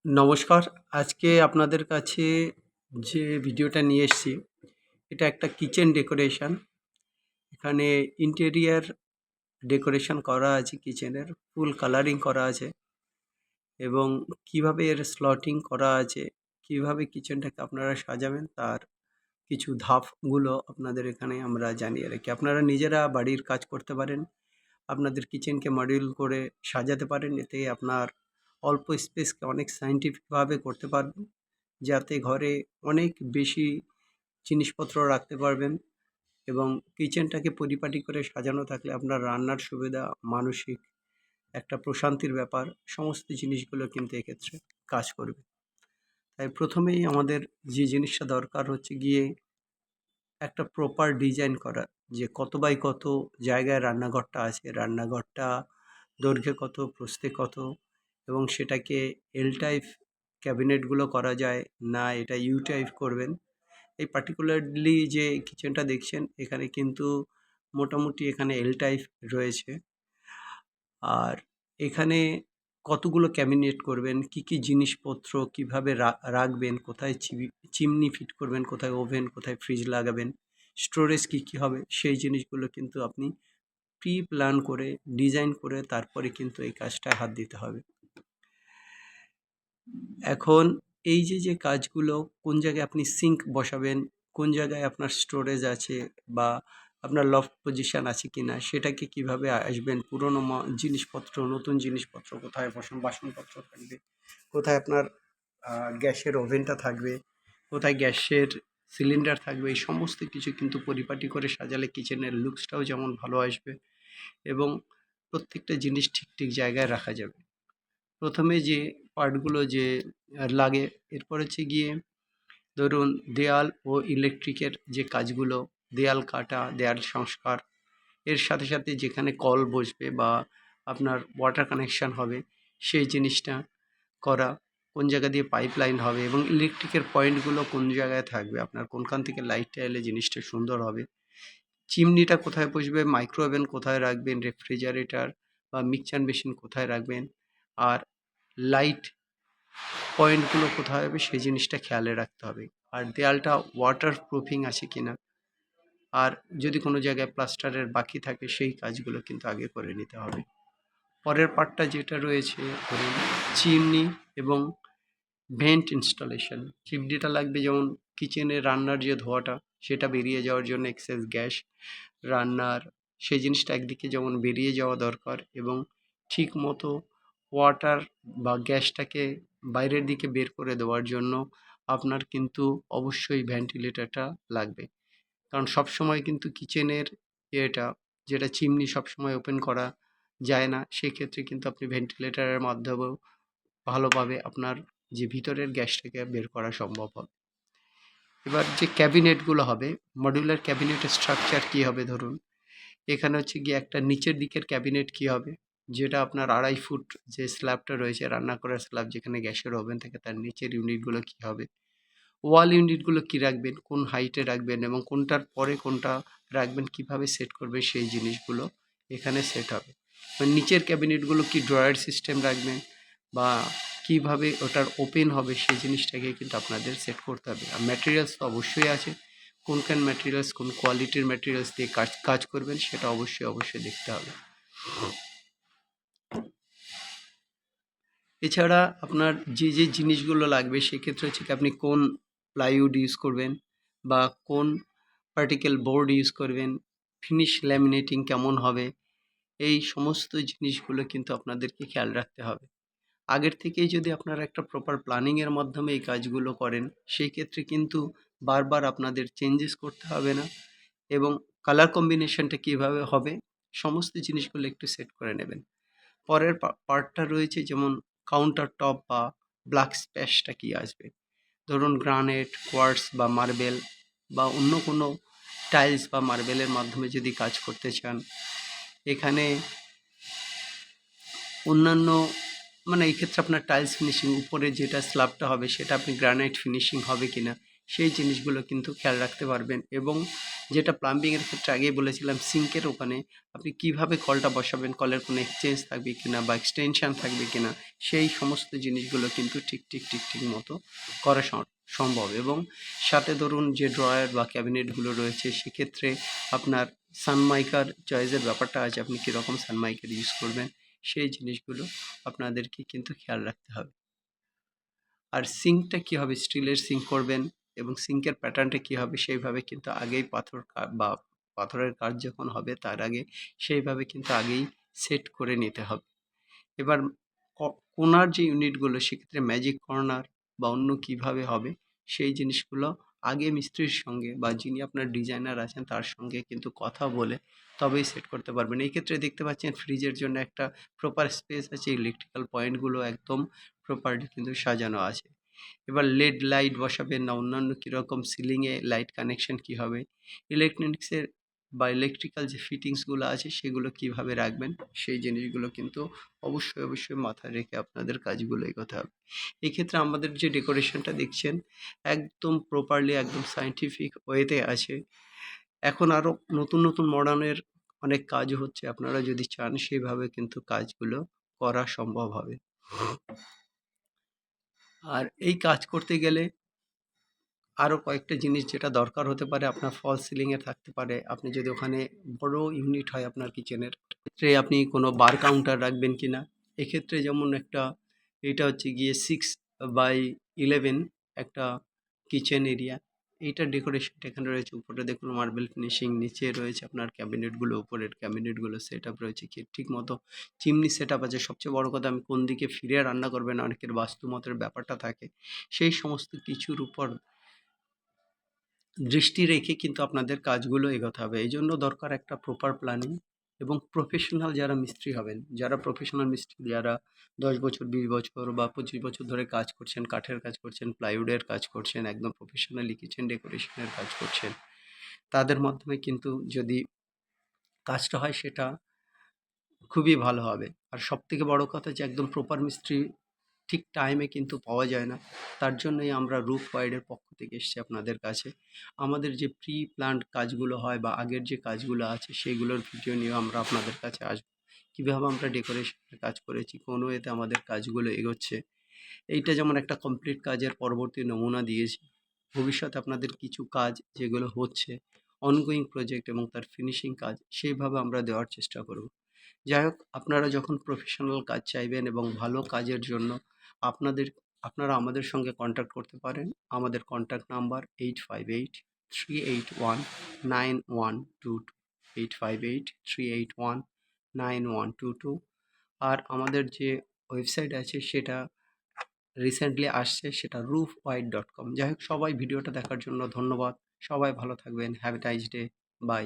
নমস্কার। আজকে আপনাদের কাছে যে ভিডিওটা নিয়ে এসেছি, এটা একটা কিচেন ডেকোরেশন। এখানে ইন্টেরিয়ার ডেকোরেশন করা আছে কিচেনের, ফুল কালারিং করা আছে এবং কিভাবে এর স্লটিং করা আছে, কিভাবে কিচেনটাকে আপনারা সাজাবেন তার কিছু ধাপগুলো আপনাদের এখানে আমরা জানিয়ে রাখি। আপনারা নিজেরা বাড়ির কাজ করতে পারেন, আপনাদের কিচেনকে মডিউল করে সাজাতে পারেন। এতে আপনার অল্প স্পেসকে অনেক সায়েন্টিফিকভাবে করতে পারবেন, যাতে ঘরে অনেক বেশি জিনিসপত্র রাখতে পারবেন এবং কিচেনটাকে পরিপাটি করে সাজানো থাকলে আপনার রান্নার সুবিধা, মানসিক একটা প্রশান্তির ব্যাপার, সমস্ত জিনিসগুলো কিন্তু এক্ষেত্রে কাজ করবে। তাই প্রথমেই আমাদের যে জিনিসটা দরকার হচ্ছে গিয়ে একটা প্রপার ডিজাইন করা, যে কত বাই কত জায়গায় রান্নাঘরটা আছে, রান্নাঘরটা দৈর্ঘ্যে কত, প্রস্থে কত, এবং সেটাকে এল টাইপ ক্যাবিনেটগুলো করা যায় না এটা ইউ টাইপ করবেন। এই পার্টিকুলারলি যে কিচেনটা দেখছেন এখানে কিন্তু মোটামুটি এখানে এল টাইপ রয়েছে। আর এখানে কতগুলো ক্যাবিনেট করবেন, কি কি জিনিসপত্র কিভাবে রাখবেন, কোথায় চিমনি ফিট করবেন, কোথায় ওভেন, কোথায় ফ্রিজ লাগাবেন, স্টোরেজ কি কি হবে, সেই জিনিসগুলো কিন্তু আপনি প্রি প্ল্যান করে ডিজাইন করে তারপরে কিন্তু এই কাজটা হাত দিতে হবে। এখন এই যে কাজগুলো, কোন জায়গায় আপনি সিঙ্ক বসাবেন, কোন জায়গায় আপনার স্টোরেজ আছে বা আপনার লফট পজিশন আছে কিনা, সেটাকে কিভাবে আসবেন, পুরনো জিনিসপত্র, নতুন জিনিসপত্র কোথায় বাসনপত্র থাকবে, কোথায় আপনার গ্যাসের ওভেনটা থাকবে, কোথায় গ্যাসের সিলিন্ডার থাকবে, এই সমস্ত কিছু কিন্তু পরিপাটি করে সাজালে কিচেনের লুকসটাও যেমন ভালো আসবে এবং প্রত্যেকটা জিনিস ঠিক ঠিক জায়গায় রাখা যাবে। প্রথমে যে পার্টগুলো যে লাগে, এরপর হচ্ছে গিয়ে ধরুন দেয়াল ও ইলেকট্রিকের যে কাজগুলো, দেয়াল কাটা, দেয়াল সংস্কার, এর সাথে সাথে যেখানে কল বসবে বা আপনার ওয়াটার কানেকশান হবে সেই জিনিসটা করা, কোন জায়গা দিয়ে পাইপ লাইন হবে এবং ইলেকট্রিকের পয়েন্টগুলো কোন জায়গায় থাকবে, আপনার কোনখান থেকে লাইটটা এলে জিনিসটা সুন্দর হবে, চিমনিটা কোথায় বসবে, মাইক্রোওভেন কোথায় রাখবেন, রেফ্রিজারেটর বা মিক্সচার মেশিন কোথায় রাখবেন, আর লাইট পয়েন্টগুলো কোথায় হবে সেই জিনিসটা খেয়ালে রাখতে হবে। আর দেয়ালটা ওয়াটার প্রুফিং আছে কিনা, আর যদি কোনো জায়গায় প্লাস্টারের বাকি থাকে সেই কাজগুলো কিন্তু আগে করে নিতে হবে। পরের পার্টটা যেটা রয়েছে ধরুন চিমনি এবং ভেন্ট ইনস্টলেশন। চিমনিটা লাগবে যেমন কিচেনে রান্নার যে ধোঁয়াটা সেটা বেরিয়ে যাওয়ার জন্য, এক্সেস গ্যাস রান্নার সেই জিনিসটা একদিকে যেমন বেরিয়ে যাওয়া দরকার এবং ঠিক মতো ওয়াটার বা গ্যাসটাকে বাইরের দিকে বের করে দেওয়ার জন্য আপনার কিন্তু অবশ্যই ভেন্টিলেটরটা লাগবে। কারণ সবসময় কিন্তু কিচেনের এটা যেটা চিমনি সবসময় ওপেন করা যায় না, সেক্ষেত্রে কিন্তু আপনি ভেন্টিলেটরের মাধ্যমেও ভালোভাবে আপনার যে ভিতরের গ্যাসটাকে বের করা সম্ভব হবে। এবার যে ক্যাবিনেটগুলো হবে, মডিউলার ক্যাবিনেটের স্ট্রাকচার কী হবে, ধরুন এখানে হচ্ছে গিয়ে একটা নিচের দিকের ক্যাবিনেট কী হবে, যেটা আপনার 2.5 ফুট যে স্ল্যাবটা রয়েছে, রান্না করার স্ল্যাব যেখানে গ্যাসের ওভেন থাকে, তার নিচের ইউনিটগুলো কী হবে, ওয়াল ইউনিটগুলো কী রাখবেন, কোন হাইটে রাখবেন এবং কোনটার পরে কোনটা রাখবেন, কিভাবে সেট করবে সেই জিনিসগুলো এখানে সেট হবে। নিচের ক্যাবিনেটগুলো কি ড্রয়ার সিস্টেম রাখবেন বা কিভাবে ওটার ওপেন হবে সেই জিনিসটাকে কিন্তু আপনাদের সেট করতে হবে। আর ম্যাটেরিয়ালস তো অবশ্যই আছে, কোনখান ম্যাটেরিয়ালস, কোন কোয়ালিটির ম্যাটেরিয়ালস দিয়ে কাজ করবেন সেটা অবশ্যই দেখতে হবে। এছাড়া আপনার যে জিনিসগুলো লাগবে সেক্ষেত্রে হচ্ছে কি আপনি কোন প্লাইউড ইউজ করবেন বা কোন পার্টিকেল বোর্ড ইউজ করবেন, ফিনিশ ল্যামিনেটিং কেমন হবে, এই সমস্ত জিনিসগুলো কিন্তু আপনাদেরকে খেয়াল রাখতে হবে। আগের থেকেই যদি আপনারা একটা প্রপার প্ল্যানিংয়ের মাধ্যমে এই কাজগুলো করেন, সেই ক্ষেত্রে কিন্তু বারবার আপনাদের চেঞ্জেস করতে হবে না এবং কালার কম্বিনেশনটা কীভাবে হবে সমস্ত জিনিসগুলো একটু সেট করে নেবেন। পরের পার্টটা রয়েছে যেমন কাউন্টার টপ বা ব্ল্যাক স্প্যাশটা কী আসবে, ধরুন গ্রানাইট, কোয়ার্টজ বা মার্বেল বা অন্য কোনো টাইলস বা মার্বেলের মাধ্যমে যদি কাজ করতে চান, এখানে অন্যান্য এই ক্ষেত্রে আপনার টাইলস ফিনিশিং উপরে যেটা স্ল্যাবটা হবে সেটা আপনি গ্রানাইট ফিনিশিং হবে কিনা সেই জিনিসগুলো কিন্তু খেয়াল রাখতে পারবেন এবং যেটা প্লাম্বিংয়ের ক্ষেত্রে আগেই বলেছিলাম, সিঙ্কের ওখানে আপনি কিভাবে কলটা বসাবেন, কলের কোনো এক্সচেঞ্জ থাকবে কিনা বা এক্সটেনশন থাকবে কিনা, সেই সমস্ত জিনিসগুলো কিন্তু ঠিক মতো করা সম্ভব। এবং সাথে ধরুন যে ড্রয়ার বা ক্যাবিনেটগুলো রয়েছে, সেক্ষেত্রে আপনার সানমাইকার চয়েসের ব্যাপারটা আছে, আপনি কীরকম সানমাইকার ইউজ করবেন, সেই জিনিসগুলো আপনাদেরকে কিন্তু খেয়াল রাখতে হবে। আর সিঙ্কটা কী হবে, স্টিলের সিঙ্ক করবেন এবং সিঙ্কের প্যাটার্নটা কী হবে, সেইভাবে কিন্তু আগেই বা পাথরের কাজ যখন হবে তার আগে সেইভাবে কিন্তু আগেই সেট করে নিতে হবে। এবার কোণার যে ইউনিটগুলো, সেক্ষেত্রে ম্যাজিক কর্নার বা অন্য কিভাবে হবে, সেই জিনিসগুলো আগে মিস্ত্রির সঙ্গে বা যিনি আপনার ডিজাইনার আছেন তার সঙ্গে কিন্তু কথা বলে তবেই সেট করতে পারবেন। এই ক্ষেত্রে দেখতে পাচ্ছেন ফ্রিজের জন্য একটা প্রপার স্পেস আছে, ইলেকট্রিক্যাল পয়েন্টগুলো একদম প্রপারলি কিন্তু সাজানো আছে। এবার লেড লাইট বসাবেন না অন্যান্য কীরকম, সিলিংয়ে লাইট কানেকশন কী হবে, ইলেকট্রনিক্সের বা ইলেকট্রিক্যাল যে ফিটিংসগুলো আছে সেগুলো কিভাবে রাখবেন, সেই জিনিসগুলো কিন্তু অবশ্যই মাথায় রেখে আপনাদের কাজগুলো এগোতে হবে। এক্ষেত্রে আমাদের যে ডেকোরেশনটা দেখছেন একদম প্রপারলি, একদম সায়েন্টিফিক ওয়েতে আছে। এখন আরও নতুন মডার্নের অনেক কাজ হচ্ছে, আপনারা যদি চান সেইভাবে কিন্তু কাজগুলো করা সম্ভব হবে। আর এই কাজ করতে গেলে আরও কয়েকটা জিনিস যেটা দরকার হতে পারে, আপনার ফলস সিলিংয়ে থাকতে পারে। আপনি যদি ওখানে বড় ইউনিট হয় আপনার কিচেনের ক্ষেত্রে, আপনি কোনো বার কাউন্টার রাখবেন কিনা। এক্ষেত্রে যেমন একটা, এটা হচ্ছে গিয়ে 6x11 একটা কিচেন এরিয়া, এইটার ডেকোরেশনটা এখানে রয়েছে। উপরে দেখুন মার্বেল ফিনিশিং, নিচে রয়েছে আপনার ক্যাবিনেটগুলো, উপরের ক্যাবিনেটগুলো সেট আপ রয়েছে কি ঠিক মতো, চিমনি সেট আপ আছে। সবচেয়ে বড় কথা, আমি কোন দিকে ফিরে রান্না করবেন, অনেকের বাস্তুমতের ব্যাপারটা থাকে, সেই সমস্ত কিছুর উপর দৃষ্টি রেখে কিন্তু আপনাদের কাজগুলো এগোতে হবে। এই জন্য দরকার একটা প্রপার প্ল্যানিং এবং প্রফেশনাল যারা মিস্ত্রি হবেন, যারা প্রফেশনাল মিস্ত্রি, যারা 10 বছর 20 বছর বা 25 বছর ধরে কাজ করছেন, কাঠের কাজ করছেন, প্লাইউডের কাজ করছেন, একদম প্রফেশনালি কিচেন ডেকোরেশনের কাজ করছেন, তাদের মাধ্যমে কিন্তু যদি কাজটা হয় সেটা খুবই ভালো হবে। আর সবথেকে বড় কথা যে একদম প্রপার মিস্ত্রি ঠিক টাইমে কিন্তু পাওয়া যায় না। তার জন্যই আমরা রুফ ওয়াইডের পক্ষ থেকে এসেছি আপনাদের কাছে। আমাদের যে প্রি প্ল্যান্ড কাজগুলো হয় বা আগের যে কাজগুলো আছে সেগুলোর ভিডিও নিয়ে আমরা আপনাদের কাছে আসবো। কীভাবে আমরা ডেকোরেশনের কাজ করেছি, কোন ওয়েতে আমাদের কাজগুলো এগোচ্ছে। এইটা যেমন একটা কমপ্লিট কাজের পরবর্তী নমুনা দিয়েছি। ভবিষ্যতে আপনাদের কিছু কাজ যেগুলো হচ্ছে অনগোয়িং প্রজেক্ট এবং তার ফিনিশিং কাজ, সেইভাবে আমরা দেওয়ার চেষ্টা করব। যাই হোক, আপনারা যখন প্রফেশনাল কাজ চাইবেন এবং ভালো কাজের জন্য আপনাদের আপনারা আমাদের সঙ্গে কন্ট্যাক্ট করতে পারেন। আমাদের কন্ট্যাক্ট নাম্বার 8583819122, 8583819122। আর আমাদের যে ওয়েবসাইট আছে সেটা রিসেন্টলি আসছে, সেটা roofwhite.com। যাই হোক, সবাই ভিডিওটা দেখার জন্য ধন্যবাদ। সবাই ভালো থাকবেন। Have a nice day. By.